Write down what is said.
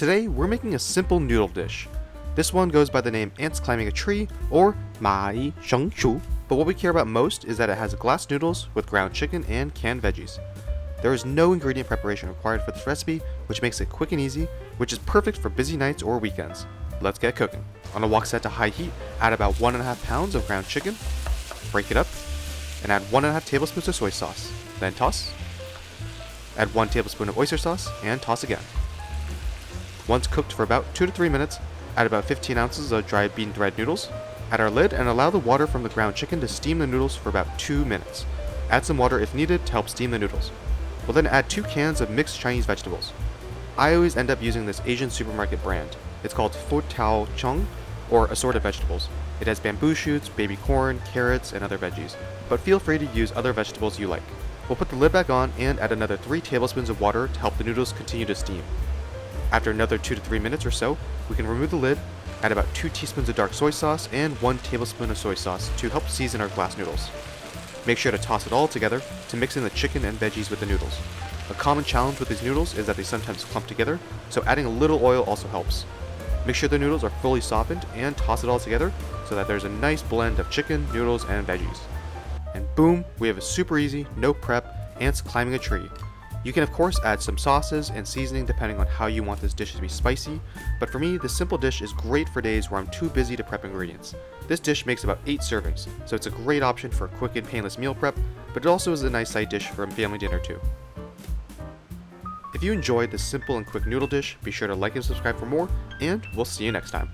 Today we're making a simple noodle dish. This one goes by the name ants climbing a tree or Ma Yi Shang Shu, but what we care about most is that it has glass noodles with ground chicken and canned veggies. There is no ingredient preparation required for this recipe, which makes it quick and easy, which is perfect for busy nights or weekends. Let's get cooking. On a wok set to high heat, add about 1.5 pounds of ground chicken, break it up, and add 1.5 tablespoons of soy sauce. Then toss. Add 1 tablespoon of oyster sauce and toss again. Once cooked for about 2 to 3 minutes, add about 15 ounces of dried bean thread noodles. Add our lid and allow the water from the ground chicken to steam the noodles for about 2 minutes. Add some water if needed to help steam the noodles. We'll then add 2 cans of mixed Chinese vegetables. I always end up using this Asian supermarket brand. It's called Fu Tao Chung, or assorted vegetables. It has bamboo shoots, baby corn, carrots, and other veggies, but feel free to use other vegetables you like. We'll put the lid back on and add another 3 tablespoons of water to help the noodles continue to steam. After another 2 to 3 minutes or so, we can remove the lid, add about 2 teaspoons of dark soy sauce and 1 tablespoon of soy sauce to help season our glass noodles. Make sure to toss it all together to mix in the chicken and veggies with the noodles. A common challenge with these noodles is that they sometimes clump together, so adding a little oil also helps. Make sure the noodles are fully softened and toss it all together so that there's a nice blend of chicken, noodles, and veggies. And boom, we have a super easy, no prep, ants climbing a tree. You can of course add some sauces and seasoning depending on how you want this dish to be spicy, but for me, this simple dish is great for days where I'm too busy to prep ingredients. This dish makes about 8 servings, so it's a great option for a quick and painless meal prep, but it also is a nice side dish for a family dinner too. If you enjoyed this simple and quick noodle dish, be sure to like and subscribe for more, and we'll see you next time.